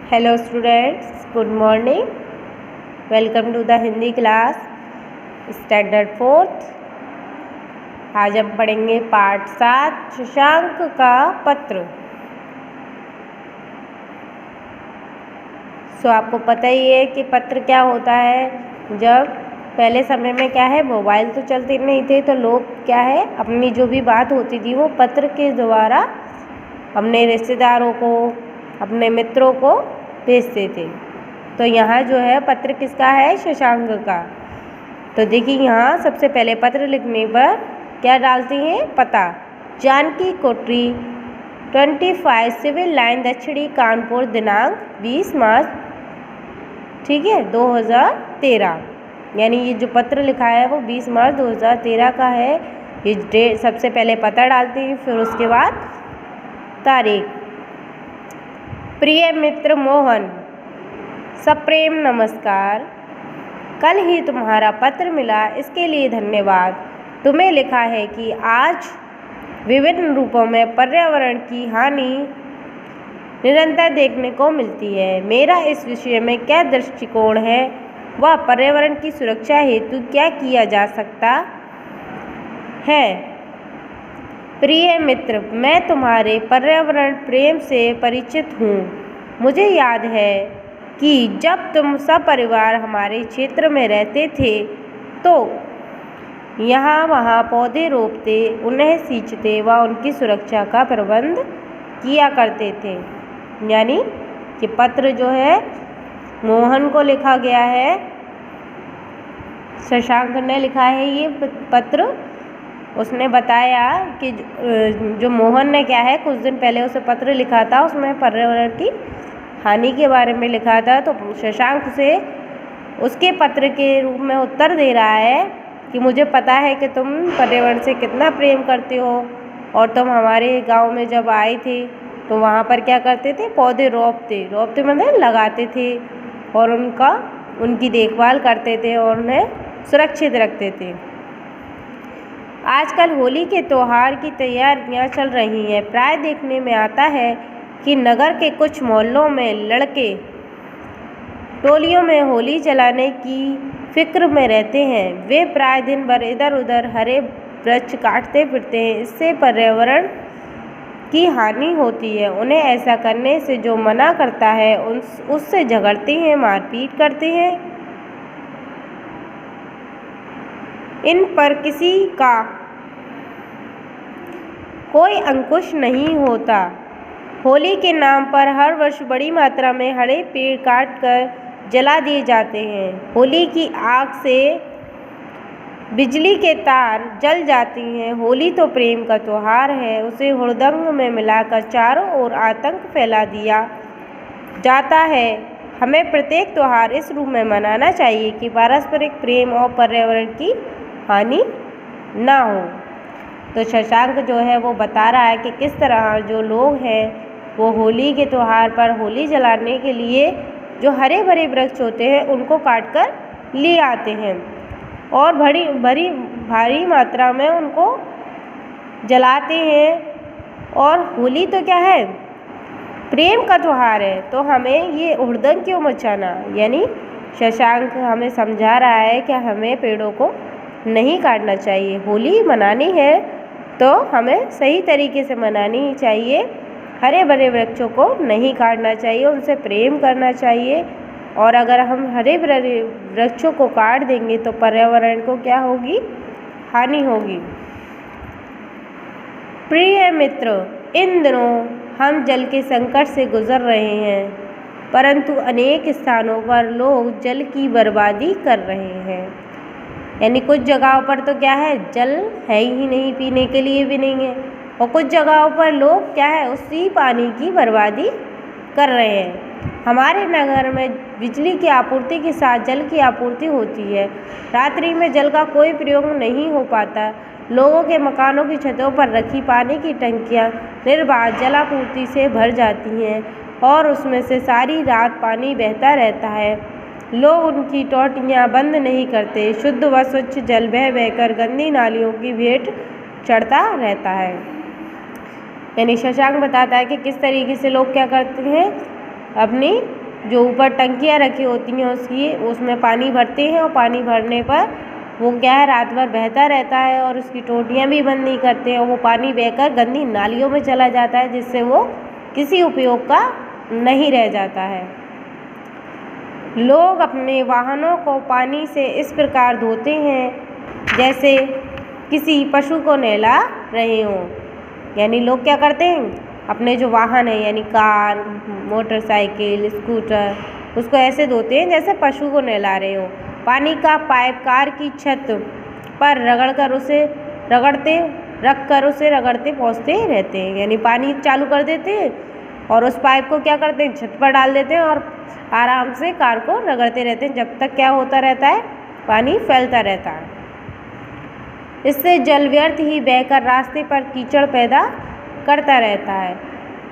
Hello students, good morning. Welcome to the Hindi class standard 4th। आज हम पढ़ेंगे पाठ 7 शशांक का पत्र। आपको पता ही है कि पत्र क्या होता है। जब पहले समय में क्या है, मोबाइल तो चलते नहीं थे, तो लोग क्या है अपनी जो भी बात होती थी वो पत्र के द्वारा अपने रिश्तेदारों को, अपने मित्रों को भेजते थे। तो यहाँ जो है पत्र किसका है, शशांक का। तो देखिए यहाँ सबसे पहले पत्र लिखने पर क्या डालती हैं, पता। जानकी कोठरी 25 सिविल लाइन दक्षिणी कानपुर, दिनांक 20 मार्च, ठीक है, 2013। यानी ये जो पत्र लिखा है वो 20 मार्च 2013 का है। ये डेट सबसे पहले पता डालती हैं, फिर उसके बाद तारीख। प्रिय मित्र मोहन, सप्रेम नमस्कार। कल ही तुम्हारा पत्र मिला, इसके लिए धन्यवाद। तुम्हें लिखा है कि आज विभिन्न रूपों में पर्यावरण की हानि निरंतर देखने को मिलती है। मेरा इस विषय में क्या दृष्टिकोण है, वह पर्यावरण की सुरक्षा हेतु क्या किया जा सकता है। प्रिय मित्र, मैं तुम्हारे पर्यावरण प्रेम से परिचित हूँ। मुझे याद है कि जब तुम सपरिवार हमारे क्षेत्र में रहते थे तो यहाँ वहाँ पौधे रोपते, उन्हें सींचते व उनकी सुरक्षा का प्रबंध किया करते थे। यानी कि पत्र जो है मोहन को लिखा गया है, शशांक ने लिखा है ये पत्र। उसने बताया कि जो मोहन ने क्या है कुछ दिन पहले उसे पत्र लिखा था, उसमें पर्यावरण की हानि के बारे में लिखा था। तो शशांक से उसके पत्र के रूप में उत्तर दे रहा है कि मुझे पता है कि तुम पर्यावरण से कितना प्रेम करते हो, और तुम हमारे गांव में जब आए थे तो वहाँ पर क्या करते थे, पौधे रोपते मतलब लगाते थे, और उनकी देखभाल करते थे और उन्हें सुरक्षित रखते थे। आजकल होली के त्यौहार की तैयारियां चल रही हैं। प्राय देखने में आता है कि नगर के कुछ मोहल्लों में लड़के टोलियों में होली जलाने की फिक्र में रहते हैं। वे प्राय दिन भर इधर उधर हरे वृक्ष काटते फिरते हैं। इससे पर्यावरण की हानि होती है। उन्हें ऐसा करने से जो मना करता है उससे झगड़ते हैं, मारपीट करते हैं। इन पर किसी का कोई अंकुश नहीं होता। होली के नाम पर हर वर्ष बड़ी मात्रा में हरे पेड़ काटकर जला दिए जाते हैं। होली की आग से बिजली के तार जल जाती हैं। होली तो प्रेम का त्यौहार है, उसे हुड़दंग में मिलाकर चारों ओर आतंक फैला दिया जाता है। हमें प्रत्येक त्यौहार इस रूप में मनाना चाहिए कि पारस्परिक प्रेम और पर्यावरण की हानि ना हो। तो शशांक जो है वो बता रहा है कि किस तरह जो लोग हैं वो होली के त्यौहार पर होली जलाने के लिए जो हरे भरे वृक्ष होते हैं उनको काटकर ले आते हैं और भारी मात्रा में उनको जलाते हैं। और होली तो क्या है, प्रेम का त्यौहार है, तो हमें ये हुड़दंग क्यों मचाना। यानी शशांक हमें समझा रहा है कि हमें पेड़ों को नहीं काटना चाहिए। होली मनानी है तो हमें सही तरीके से मनानी चाहिए। हरे भरे वृक्षों को नहीं काटना चाहिए, उनसे प्रेम करना चाहिए। और अगर हम हरे भरे वृक्षों को काट देंगे तो पर्यावरण को क्या होगी, हानि होगी। प्रिय मित्र, इन दिनों हम जल के संकट से गुजर रहे हैं, परंतु अनेक स्थानों पर लोग जल की बर्बादी कर रहे हैं। यानी कुछ जगहों पर तो क्या है, जल है ही नहीं, पीने के लिए भी नहीं है, और कुछ जगहों पर लोग क्या है उसी पानी की बर्बादी कर रहे हैं। हमारे नगर में बिजली की आपूर्ति के साथ जल की आपूर्ति होती है। रात्रि में जल का कोई प्रयोग नहीं हो पाता। लोगों के मकानों की छतों पर रखी पानी की टंकियां निर्बाध जल आपूर्ति से भर जाती हैं और उसमें से सारी रात पानी बहता रहता है। लोग उनकी टोटियां बंद नहीं करते। शुद्ध व स्वच्छ जल बह बहकर गंदी नालियों की भेंट चढ़ता रहता है। यानी शशांक बताता है कि किस तरीके से लोग क्या करते हैं, अपनी जो ऊपर टंकियाँ रखी होती हैं उसमें पानी भरते हैं और पानी भरने पर वो क्या है रात भर बहता रहता है और उसकी टोटियाँ भी बंद नहीं करते हैं और वो पानी बहकर गंदी नालियों में चला जाता है, जिससे वो किसी उपयोग का नहीं रह जाता है। लोग अपने वाहनों को पानी से इस प्रकार धोते हैं जैसे किसी पशु को नहला रहे हों। यानी लोग क्या करते हैं, अपने जो वाहन है यानी कार, मोटरसाइकिल, स्कूटर, उसको ऐसे धोते हैं जैसे पशु को नहला रहे हों। पानी का पाइप कार की छत पर रगड़ते पहुँचते रहते हैं। यानी पानी चालू कर देते हैं और उस पाइप को क्या करते हैं, छत पर डाल देते हैं और आराम से कार को रगड़ते रहते हैं, जब तक क्या होता रहता है, पानी फैलता रहता है। इससे जल व्यर्थ ही बहकर रास्ते पर कीचड़ पैदा करता रहता है।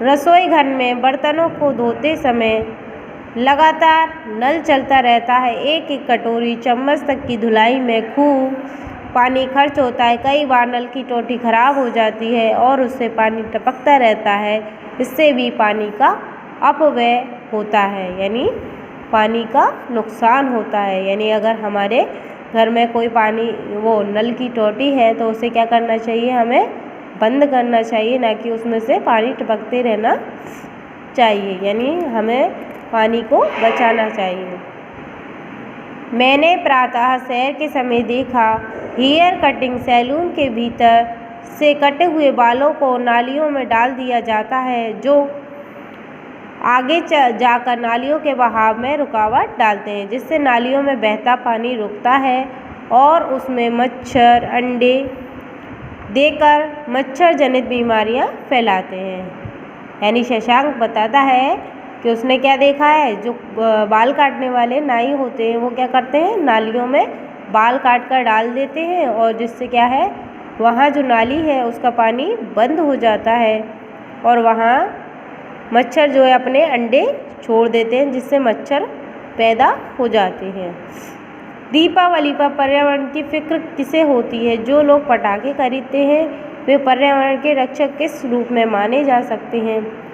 रसोई घर में बर्तनों को धोते समय लगातार नल चलता रहता है। एक एक कटोरी चम्मच तक की धुलाई में खूब पानी खर्च होता है। कई बार नल की टोटी खराब हो जाती है और उससे पानी टपकता रहता है। इससे भी पानी का अपव्यय होता है, यानी पानी का नुकसान होता है। यानी अगर हमारे घर में कोई पानी वो नल की टोटी है तो उसे क्या करना चाहिए, हमें बंद करना चाहिए, ना कि उसमें से पानी टपकते रहना चाहिए। यानी हमें पानी को बचाना चाहिए। मैंने प्रातः सैर के समय देखा, हेयर कटिंग सैलून के भीतर से कटे हुए बालों को नालियों में डाल दिया जाता है, जो आगे जाकर नालियों के बहाव में रुकावट डालते हैं, जिससे नालियों में बहता पानी रुकता है और उसमें मच्छर अंडे देकर मच्छर जनित बीमारियां फैलाते हैं। यानी शशांक बताता है कि उसने क्या देखा है, जो बाल काटने वाले नाई होते हैं वो क्या करते हैं, नालियों में बाल काट कर डाल देते हैं और जिससे क्या है, वहाँ जो नाली है उसका पानी बंद हो जाता है और वहाँ मच्छर जो है अपने अंडे छोड़ देते हैं, जिससे मच्छर पैदा हो जाते हैं। दीपावली पर पर्यावरण की फिक्र किसे होती है? जो लोग पटाखे खरीदते हैं वे पर्यावरण के रक्षक किस रूप में माने जा सकते हैं?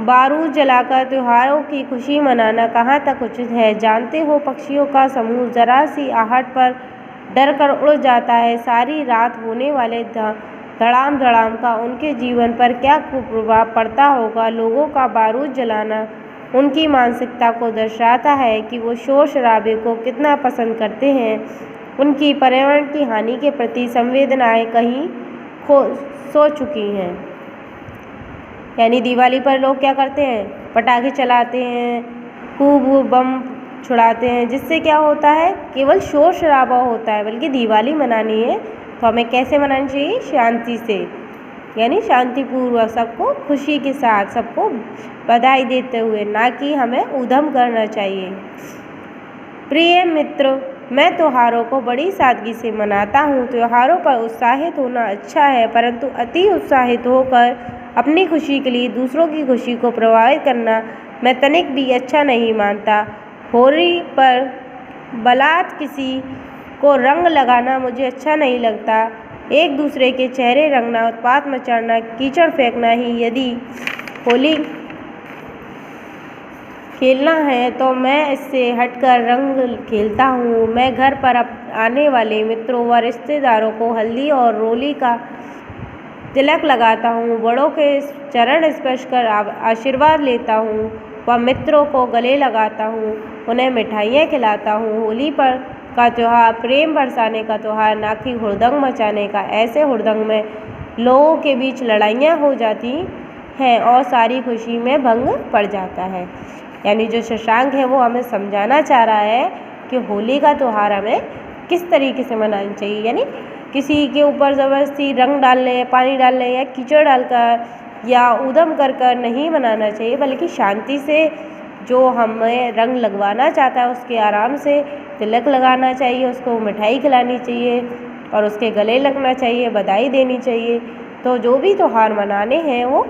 बारूद जलाकर त्योहारों की खुशी मनाना कहाँ तक उचित है? जानते हो, पक्षियों का समूह जरा सी आहट पर डर कर उड़ जाता है। सारी रात होने वाले धड़ाम धड़ाम का उनके जीवन पर क्या कुप्रभाव पड़ता होगा। लोगों का बारूद जलाना उनकी मानसिकता को दर्शाता है कि वो शोर शराबे को कितना पसंद करते हैं। उनकी पर्यावरण की हानि के प्रति संवेदनाएं कहीं सो चुकी हैं। यानी दिवाली पर लोग क्या करते हैं, पटाखे चलाते हैं, खूब बम छुड़ाते हैं, जिससे क्या होता है, केवल शोर शराबा होता है। बल्कि दिवाली मनानी है तो हमें कैसे मनानी चाहिए, शांति से, यानी शांतिपूर्वक, सबको खुशी के साथ, सबको बधाई देते हुए, ना कि हमें ऊधम करना चाहिए। प्रिय मित्र, मैं त्योहारों को बड़ी सादगी से मनाता हूँ। त्योहारों पर उत्साहित होना अच्छा है, परंतु अति उत्साहित होकर अपनी खुशी के लिए दूसरों की खुशी को प्रभावित करना मैं तनिक भी अच्छा नहीं मानता। होली पर बलात् किसी को रंग लगाना मुझे अच्छा नहीं लगता। एक दूसरे के चेहरे रंगना, उत्पात मचाना, कीचड़ फेंकना ही यदि होली खेलना है तो मैं इससे हटकर रंग खेलता हूँ। मैं घर पर आने वाले मित्रों व रिश्तेदारों को हल्दी और रोली का तिलक लगाता हूँ, बड़ों के चरण स्पर्श कर आशीर्वाद लेता हूँ व मित्रों को गले लगाता हूँ, उन्हें मिठाइयाँ खिलाता हूँ। होली पर का त्यौहार प्रेम बरसाने का त्यौहार, ना कि हुड़दंग मचाने का। ऐसे हुड़दंग में लोगों के बीच लड़ाइयाँ हो जाती हैं और सारी खुशी में भंग पड़ जाता है। यानी जो शशांक है वो हमें समझाना चाह रहा है कि होली का त्यौहार हमें किस तरीके से मनाना चाहिए। यानी किसी के ऊपर ज़बरदस्ती रंग डालने, पानी डालने या कीचड़ डालकर या ऊधम कर कर नहीं मनाना चाहिए, बल्कि शांति से जो हमें रंग लगवाना चाहता है उसके आराम से तिलक लगाना चाहिए, उसको मिठाई खिलानी चाहिए और उसके गले लगना चाहिए, बधाई देनी चाहिए। तो जो भी त्यौहार मनाने हैं वो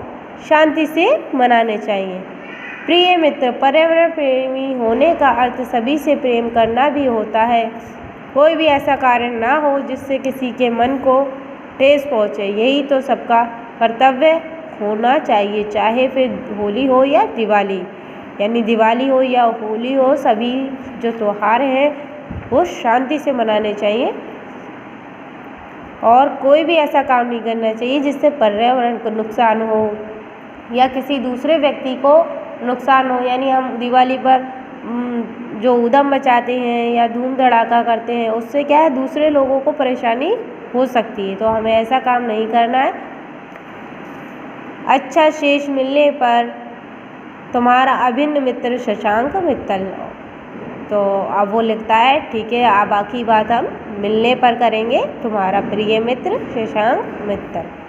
शांति से मनाने चाहिए। प्रिय मित्र, पर्यावरण प्रेमी होने का अर्थ सभी से प्रेम करना भी होता है। कोई भी ऐसा कार्य ना हो जिससे किसी के मन को ठेस पहुँचे, यही तो सबका कर्तव्य होना चाहिए, चाहे फिर होली हो या दिवाली। यानी दिवाली हो या होली हो, सभी जो त्यौहार हैं वो शांति से मनाने चाहिए और कोई भी ऐसा काम नहीं करना चाहिए जिससे पर्यावरण को नुकसान हो या किसी दूसरे व्यक्ति को नुकसान हो। यानी हम दिवाली पर जो ऊधम मचाते हैं या धूम धड़ाका करते हैं, उससे क्या है दूसरे लोगों को परेशानी हो सकती है, तो हमें ऐसा काम नहीं करना है। अच्छा, शेष मिलने पर तुम्हारा अभिन्न मित्र शशांक मित्तल। तो अब वो लिखता है ठीक है, अब बाकी बात हम मिलने पर करेंगे, तुम्हारा प्रिय मित्र शशांक मित्तल।